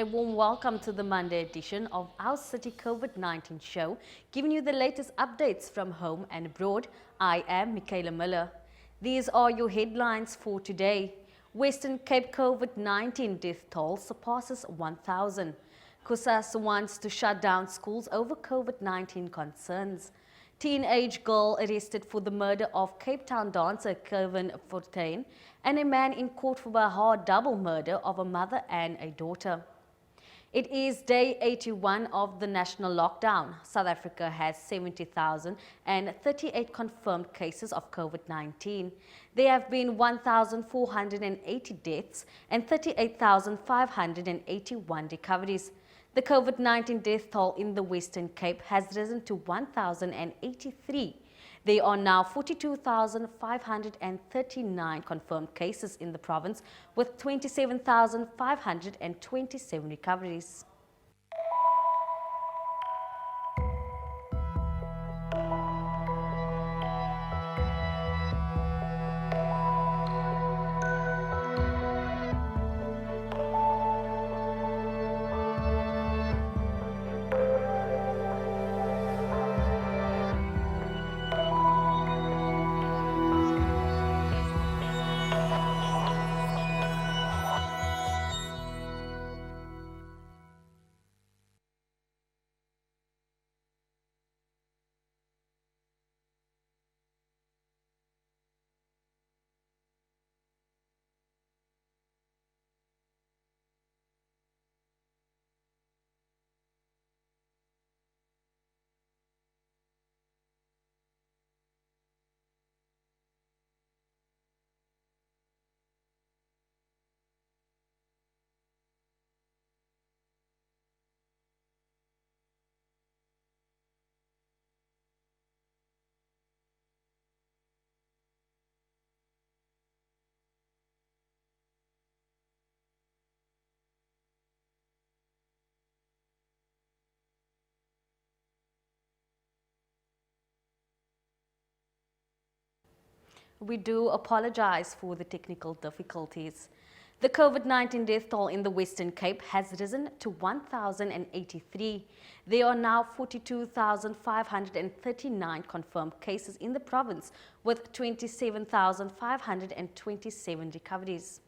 A warm welcome to the Monday edition of our City COVID-19 show, giving you the latest updates from home and abroad. I am Michaela Miller. These are your headlines for today. Western Cape COVID-19 death toll surpasses 1,000. COSAS wants to shut down schools over COVID-19 concerns. Teenage girl arrested for the murder of Cape Town dancer Kevin Fortuin, and a man in court for a double murder of a mother and a daughter. It is day 81 of the national lockdown. South Africa has 70,038 confirmed cases of COVID-19. There have been 1,480 deaths and 38,581 recoveries. The COVID-19 death toll in the Western Cape has risen to 1,083. There are now 42,539 confirmed cases in the province, with 27,527 recoveries. We do apologize for the technical difficulties. The COVID-19 death toll in the Western Cape has risen to 1,083. There are now 42,539 confirmed cases in the province, with 27,527 recoveries.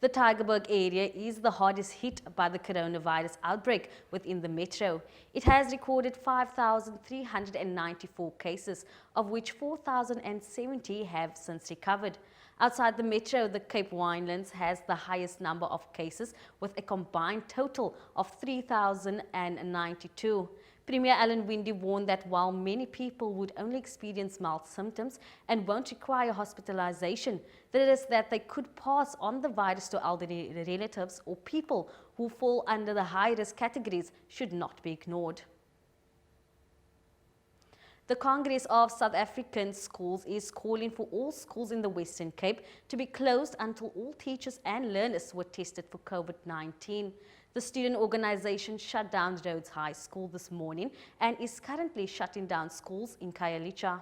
The Tygerberg area is the hardest hit by the coronavirus outbreak within the metro. It has recorded 5,394 cases, of which 4,070 have since recovered. Outside the metro, the Cape Winelands has the highest number of cases, with a combined total of 3,092. Premier Alan Winde warned that while many people would only experience mild symptoms and won't require hospitalization, the risk that they could pass on the virus to elderly relatives or people who fall under the high-risk categories should not be ignored. The Congress of South African Schools is calling for all schools in the Western Cape to be closed until all teachers and learners were tested for COVID-19. The student organization shut down Rhodes High School this morning and is currently shutting down schools in Khayelitsha.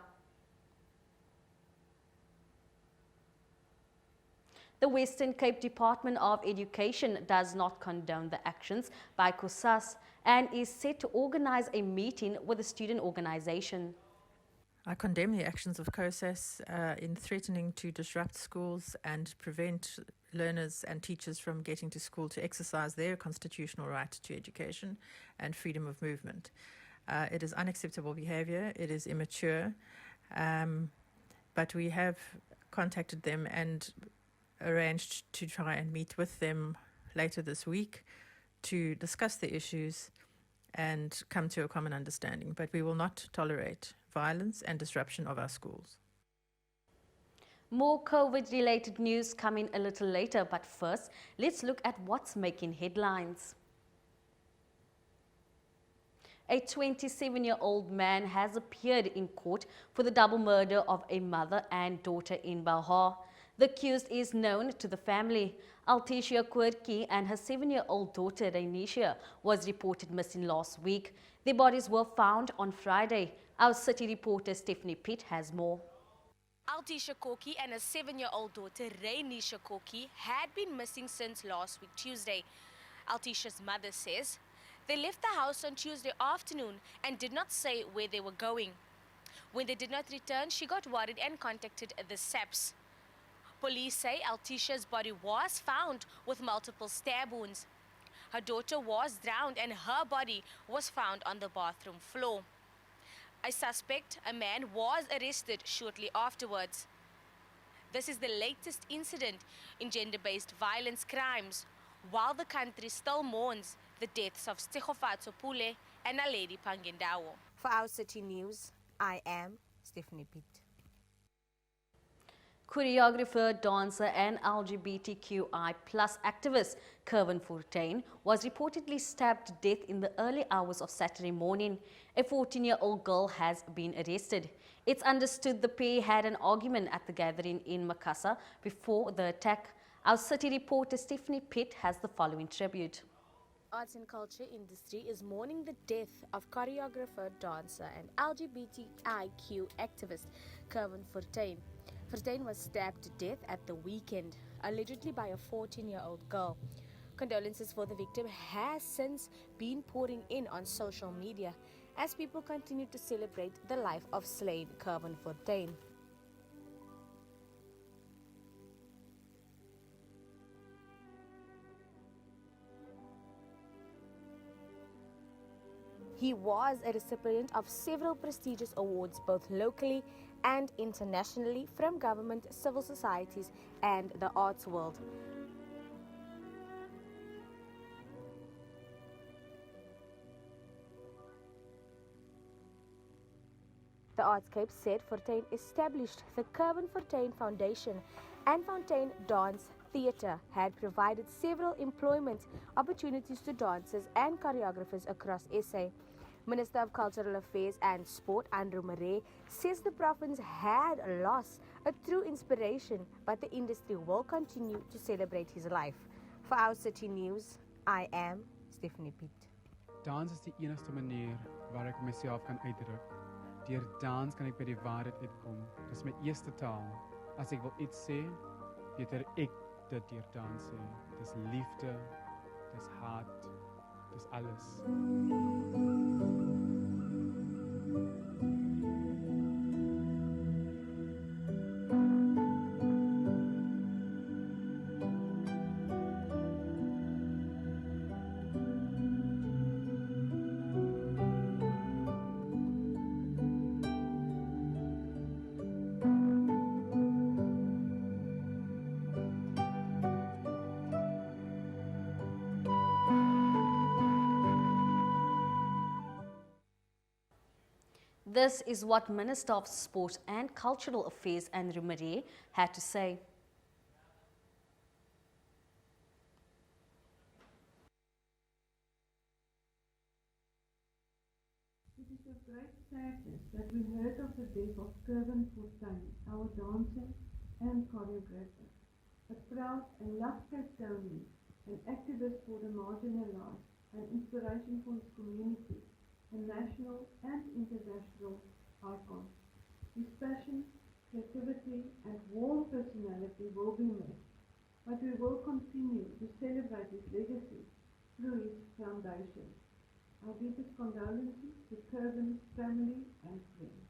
The Western Cape Department of Education does not condone the actions by COSAS and is set to organize a meeting with the student organization. I condemn the actions of COSAS in threatening to disrupt schools and prevent learners and teachers from getting to school to exercise their constitutional right to education and freedom of movement. It is unacceptable behavior, it is immature, but we have contacted them and arranged to try and meet with them later this week to discuss the issues and come to a common understanding. But we will not tolerate violence and disruption of our schools. More COVID-related news coming a little later, but first, let's look at what's making headlines. A 27-year-old man has appeared in court for the double murder of a mother and daughter in Belhar. The accused is known to the family. Altesia Quirky and her 7-year-old daughter Rainisha was reported missing last week. Their bodies were found on Friday. Our city reporter Stephanie Pitt has more. Altisha Koki and her 7-year-old daughter, Rainisha Koki, had been missing since last week, Tuesday. Altisha's mother says they left the house on Tuesday afternoon and did not say where they were going. When they did not return, she got worried and contacted the SAPS. Police say Altisha's body was found with multiple stab wounds. Her daughter was drowned and her body was found on the bathroom floor. A suspect, a man, was arrested shortly afterwards. This is the latest incident in gender-based violence crimes, while the country still mourns the deaths of Stichofatso Pule and Naledi Pangendawo. For Our City News, I am Stephanie Pitt. Choreographer, dancer and LGBTQI+ activist Kevin Fortuin was reportedly stabbed to death in the early hours of Saturday morning. A 14-year-old girl has been arrested. It's understood the pair had an argument at the gathering in Makassar before the attack. Our city reporter Stephanie Pitt has the following tribute. Arts and culture industry is mourning the death of choreographer, dancer and LGBTIQ activist Kevin Fortuin. Fortuin was stabbed to death at the weekend, allegedly by a 14-year-old girl. Condolences for the victim has since been pouring in on social media as people continue to celebrate the life of slain Kevin Fortuin. He was a recipient of several prestigious awards both locally and internationally from government, civil societies and the arts world. The Artscape said Fortuin established the Kevin Fortuin Foundation and Fountain Dance Theatre had provided several employment opportunities to dancers and choreographers across SA. Minister of Cultural Affairs and Sport, Andrew Murray, says the province had lost a true inspiration, but the industry will continue to celebrate his life. For Our City News, I am Stephanie Pitt. Dans is die enigste manier waar ek myself kan uitdruk. Deur dans kan ek by die waarheid uitkom. Dis my eerste taal. As ek wil iets sê, beter ek dit deur dans sê. Dis liefde, dis haat, dis alles. This is what Minister of Sport and Cultural Affairs Andrew Murray had to say. It is of great sadness that we heard of the death of Kevin Fortuin, our dancer and choreographer, a proud and loved Cape Townian, an activist for the marginalized, an inspiration for his community, a national and international icon. His passion, creativity and warm personality will be missed, but we will continue to celebrate his legacy through his foundation. Our deepest condolences to Kevin's family and friends.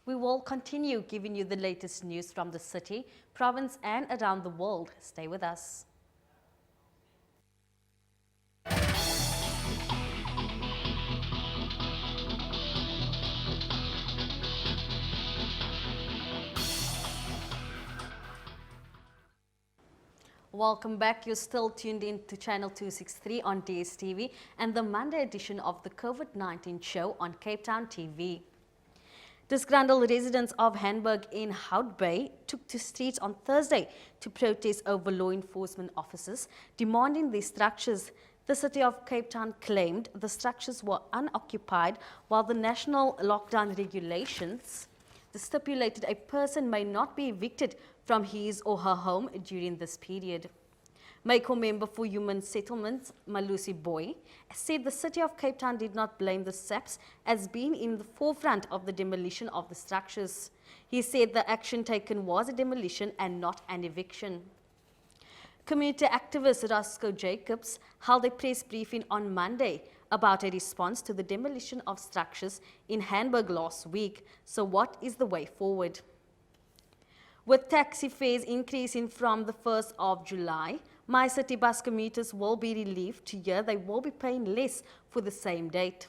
We will continue giving you the latest news from the city, province and around the world. Stay with us. Welcome back. You're still tuned in to Channel 263 on DSTV and the Monday edition of the COVID-19 show on Cape Town TV. Disgruntled residents of Hamburg in Hout Bay took to streets on Thursday to protest over law enforcement officers demanding these structures. The city of Cape Town claimed the structures were unoccupied while the national lockdown regulations stipulated a person may not be evicted from his or her home during this period. Mako member for Human Settlements, Malusi Boy, said the city of Cape Town did not blame the SAPS as being in the forefront of the demolition of the structures. He said the action taken was a demolition and not an eviction. Community activist Roscoe Jacobs held a press briefing on Monday about a response to the demolition of structures in Hamburg last week. So what is the way forward? With taxi fares increasing from the 1st of July, My City bus commuters will be relieved to hear they will be paying less for the same date.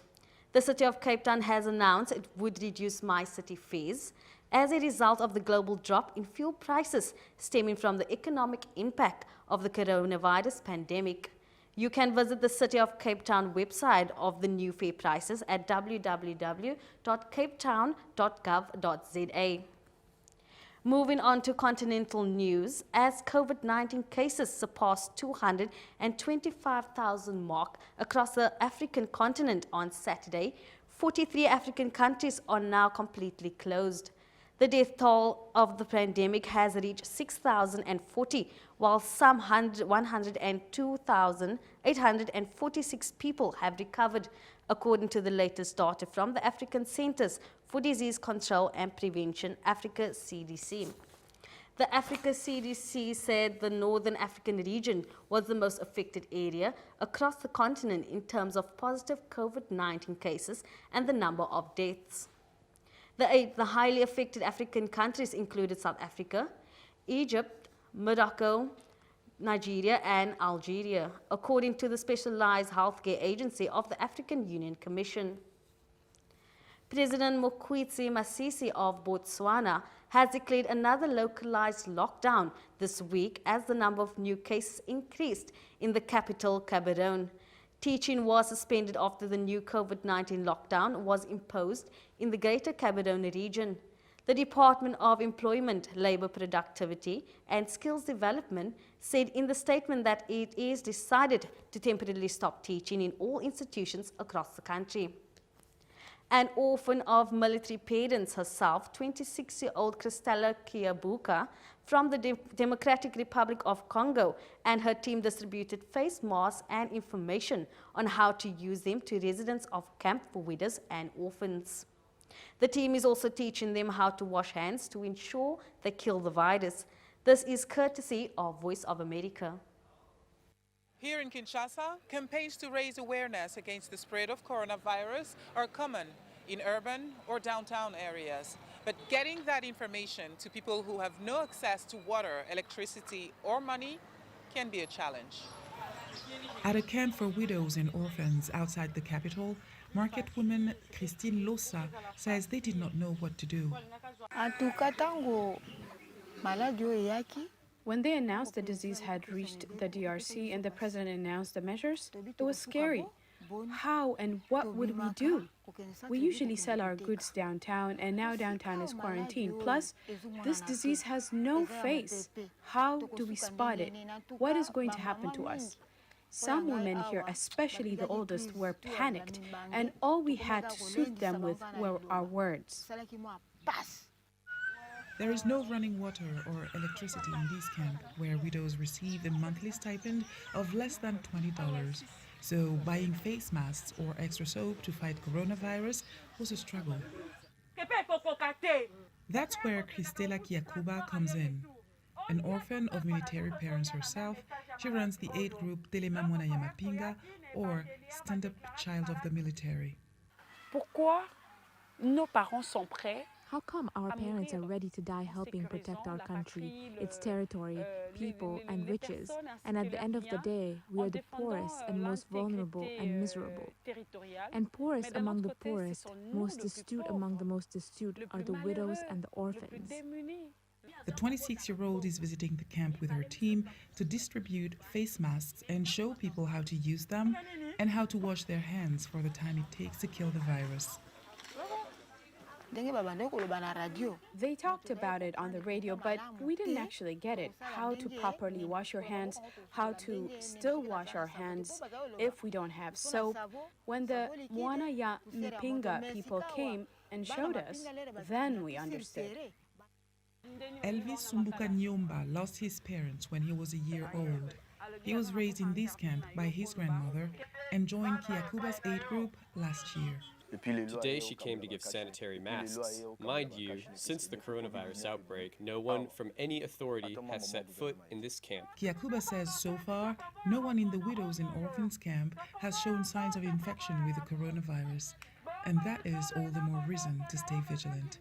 The City of Cape Town has announced it would reduce My City fares as a result of the global drop in fuel prices stemming from the economic impact of the coronavirus pandemic. You can visit the City of Cape Town website of the new fare prices at www.capetown.gov.za. Moving on to continental news, as COVID-19 cases surpassed 225,000 mark across the African continent on Saturday, 43 African countries are now completely closed. The death toll of the pandemic has reached 6,040, while some 102,846 people have recovered, according to the latest data from the African Centers for Disease Control and Prevention, Africa CDC. The Africa CDC said the Northern African region was the most affected area across the continent in terms of positive COVID-19 cases and the number of deaths. The highly affected African countries included South Africa, Egypt, Morocco, Nigeria and Algeria, according to the Specialized Healthcare Agency of the African Union Commission. President Mokgweetsi Masisi of Botswana has declared another localized lockdown this week as the number of new cases increased in the capital, Gaborone. Teaching was suspended after the new COVID-19 lockdown was imposed in the Greater Gaborone region. The Department of Employment, Labour Productivity and Skills Development said in the statement that it is decided to temporarily stop teaching in all institutions across the country. An orphan of military parents herself, 26-year-old Christella Kiabuka from the Democratic Republic of Congo, and her team distributed face masks and information on how to use them to residents of camp for widows and orphans. The team is also teaching them how to wash hands to ensure they kill the virus. This is courtesy of Voice of America. Here in Kinshasa, campaigns to raise awareness against the spread of coronavirus are common in urban or downtown areas. But getting that information to people who have no access to water, electricity, or money can be a challenge. At a camp for widows and orphans outside the capital, market woman Christine Losa says they did not know what to do. When they announced the disease had reached the DRC and the president announced the measures, it was scary. How and what would we do? We usually sell our goods downtown, and now downtown is quarantined. Plus, this disease has no face. How do we spot it? What is going to happen to us? Some women here, especially the oldest, were panicked, and all we had to soothe them with were our words. There is no running water or electricity in this camp, where widows receive a monthly stipend of less than $20. So buying face masks or extra soap to fight coronavirus was a struggle. That's where Christella Kiakuba comes in. An orphan of military parents herself, she runs the aid group Telema Mwana ya Mapinga, or Stand Up Child of the Military. Pourquoi nos parents sont prêts? How come our parents are ready to die helping protect our country, its territory, people, and riches, and at the end of the day, we are the poorest and most vulnerable and miserable. And poorest among the poorest, most destitute among the most destitute are the widows and the orphans. The 26-year-old is visiting the camp with her team to distribute face masks and show people how to use them and how to wash their hands for the time it takes to kill the virus. They talked about it on the radio, but we didn't actually get it. How to properly wash your hands, how to still wash our hands if we don't have soap. When the Mwana ya Mapinga people came and showed us, then we understood. Elvis Sumbuka Nyomba lost his parents when he was a year old. He was raised in this camp by his grandmother and joined Kiakuba's aid group last year. Today she came to give sanitary masks. Mind you, since the coronavirus outbreak, no one from any authority has set foot in this camp. Kiakuba says so far, no one in the Widows and Orphans camp has shown signs of infection with the coronavirus. And that is all the more reason to stay vigilant.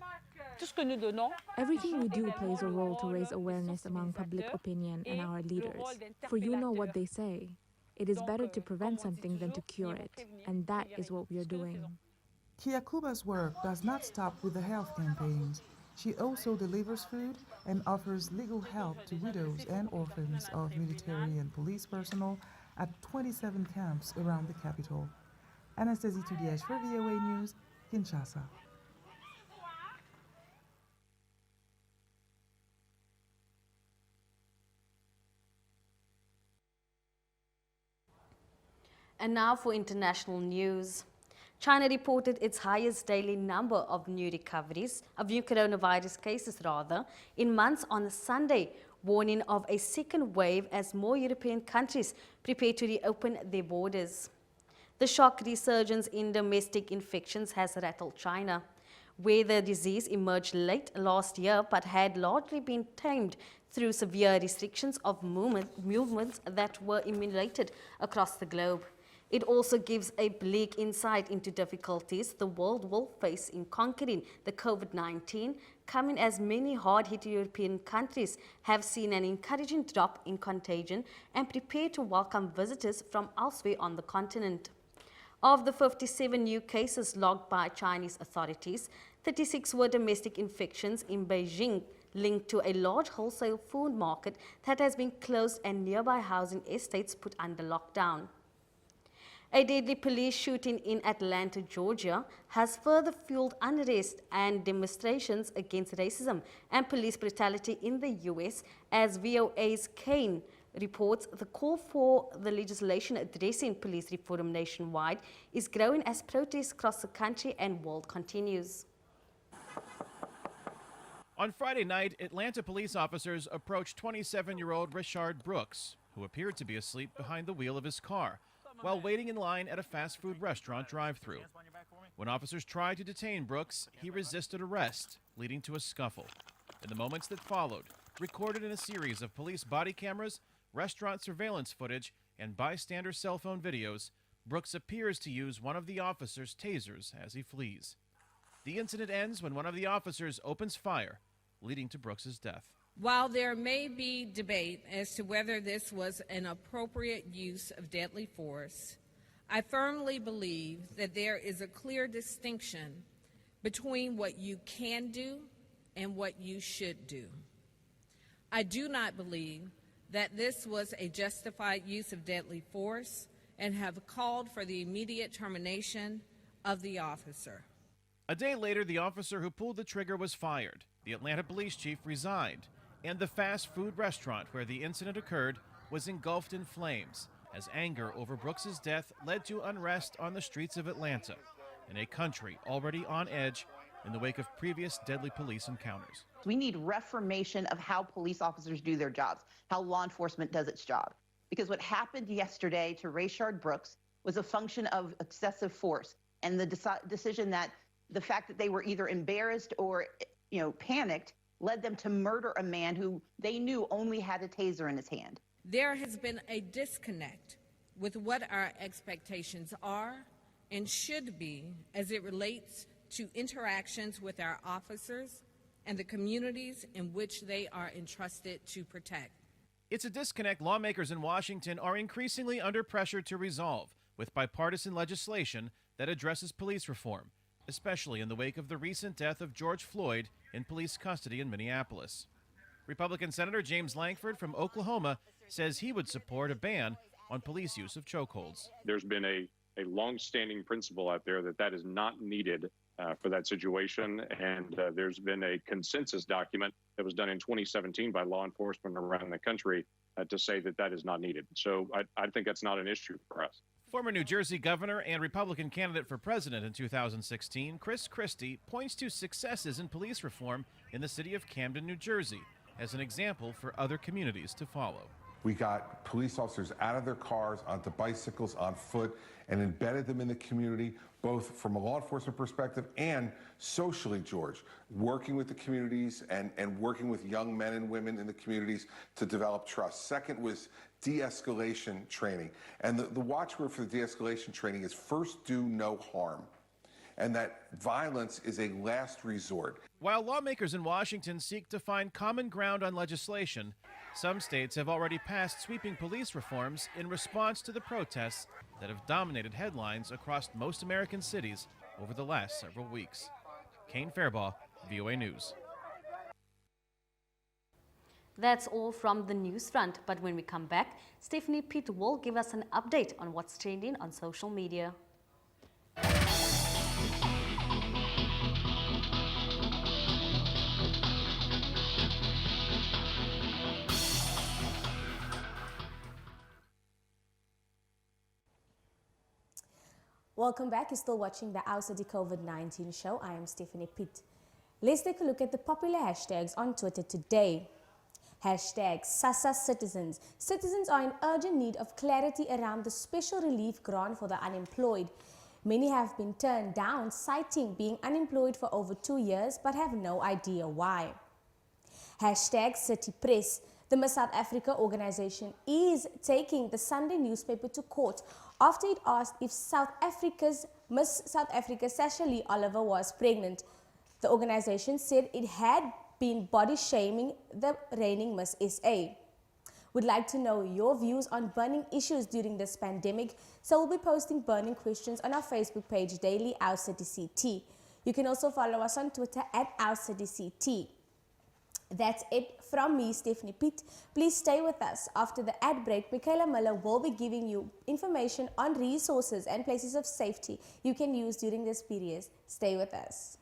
Everything we do plays a role to raise awareness among public opinion and our leaders. For you know what they say. It is better to prevent something than to cure it. And that is what we are doing. Kiakuba's work does not stop with the health campaigns. She also delivers food and offers legal help to widows and orphans of military and police personnel at 27 camps around the capital. Anastasie Tudièche for VOA News, Kinshasa. And now for international news. China reported its highest daily number of new coronavirus cases in months on Sunday, warning of a second wave as more European countries prepare to reopen their borders. The shock resurgence in domestic infections has rattled China, where the disease emerged late last year but had largely been tamed through severe restrictions of movements that were emulated across the globe. It also gives a bleak insight into difficulties the world will face in conquering the COVID-19, coming as many hard-hit European countries have seen an encouraging drop in contagion and prepare to welcome visitors from elsewhere on the continent. Of the 57 new cases logged by Chinese authorities, 36 were domestic infections in Beijing, linked to a large wholesale food market that has been closed and nearby housing estates put under lockdown. A deadly police shooting in Atlanta, Georgia, has further fueled unrest and demonstrations against racism and police brutality in the U.S. as VOA's Kane reports the call for the legislation addressing police reform nationwide is growing as protests across the country and world continues. On Friday night, Atlanta police officers approached 27-year-old Richard Brooks, who appeared to be asleep behind the wheel of his car, while waiting in line at a fast food restaurant drive-thru. When officers tried to detain Brooks, he resisted arrest, leading to a scuffle. In the moments that followed, recorded in a series of police body cameras, restaurant surveillance footage, and bystander cell phone videos, Brooks appears to use one of the officers' tasers as he flees. The incident ends when one of the officers opens fire, leading to Brooks's death. While there may be debate as to whether this was an appropriate use of deadly force, I firmly believe that there is a clear distinction between what you can do and what you should do. I do not believe that this was a justified use of deadly force and have called for the immediate termination of the officer. A day later, the officer who pulled the trigger was fired. The Atlanta police chief resigned, and the fast food restaurant where the incident occurred was engulfed in flames as anger over Brooks's death led to unrest on the streets of Atlanta, in a country already on edge in the wake of previous deadly police encounters. We need reformation of how police officers do their jobs, how law enforcement does its job. Because what happened yesterday to Rayshard Brooks was a function of excessive force, and the decision that the fact that they were either embarrassed or panicked led them to murder a man who they knew only had a taser in his hand. There has been a disconnect with what our expectations are and should be as it relates to interactions with our officers and the communities in which they are entrusted to protect. It's a disconnect lawmakers in Washington are increasingly under pressure to resolve with bipartisan legislation that addresses police reform, especially in the wake of the recent death of George Floyd in police custody in Minneapolis. Republican Senator James Lankford from Oklahoma says he would support a ban on police use of chokeholds. There's been a long-standing principle out there that is not needed for that situation, and there's been a consensus document that was done in 2017 by law enforcement around the country to say that is not needed. So I think that's not an issue for us. Former New Jersey governor and Republican candidate for president in 2016, Chris Christie, points to successes in police reform in the city of Camden, New Jersey, as an example for other communities to follow. We got police officers out of their cars, onto bicycles, on foot, and embedded them in the community, both from a law enforcement perspective and socially, George, working with the communities and working with young men and women in the communities to develop trust. Second was de-escalation training. And the watchword for the de-escalation training is first do no harm, and that violence is a last resort. While lawmakers in Washington seek to find common ground on legislation, some states have already passed sweeping police reforms in response to the protests that have dominated headlines across most American cities over the last several weeks. Kane Fairbaugh, VOA News. That's all from the news front, but when we come back, Stephanie Pitt will give us an update on what's trending on social media. Welcome back. You're still watching the Our City COVID-19 show. I am Stephanie Pitt. Let's take a look at the popular hashtags on Twitter today. Hashtag Sasa Citizens. Citizens are in urgent need of clarity around the special relief grant for the unemployed. Many have been turned down, citing being unemployed for over 2 years, but have no idea why. Hashtag City Press. The Miss South Africa organization is taking the Sunday newspaper to court after it asked if Miss South Africa Sasha Lee Oliver was pregnant. The organization said it had been body shaming the reigning Miss SA. We'd like to know your views on burning issues during this pandemic, so we'll be posting burning questions on our Facebook page daily, Our City CT. You can also follow us on Twitter at Our City CT. That's it from me, Stephanie Pitt. Please stay with us. After the ad break, Michaela Miller will be giving you information on resources and places of safety you can use during this period. Stay with us.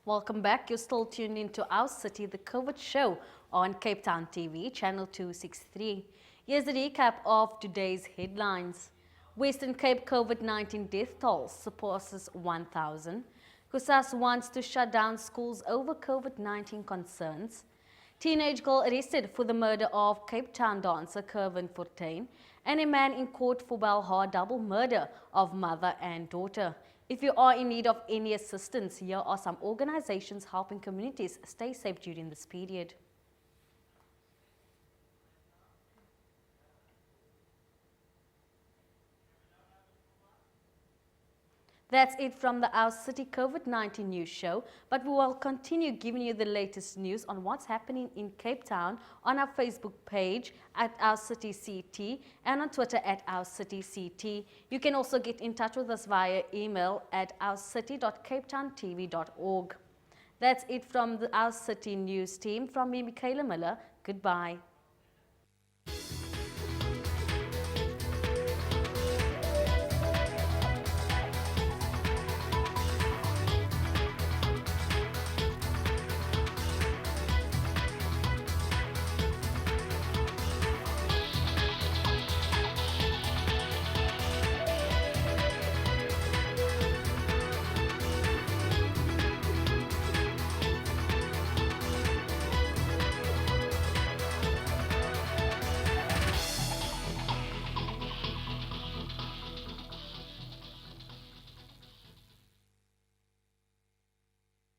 Welcome back. You're still tuned into Our City, the COVID show on Cape Town TV, channel 263. Here's a recap of today's headlines. Western Cape COVID-19 death toll surpasses 1,000. Kusas wants to shut down schools over COVID-19 concerns. Teenage girl arrested for the murder of Cape Town dancer Kevin Fortuin. And a man in court for Belhar double murder of mother and daughter. If you are in need of any assistance, here are some organizations helping communities stay safe during this period. That's it from the Our City COVID-19 news show, but we will continue giving you the latest news on what's happening in Cape Town on our Facebook page at Our City CT and on Twitter at Our City CT. You can also get in touch with us via email at ourcity.capetowntv.org. That's it from the Our City news team. From me, Michaela Miller. Goodbye.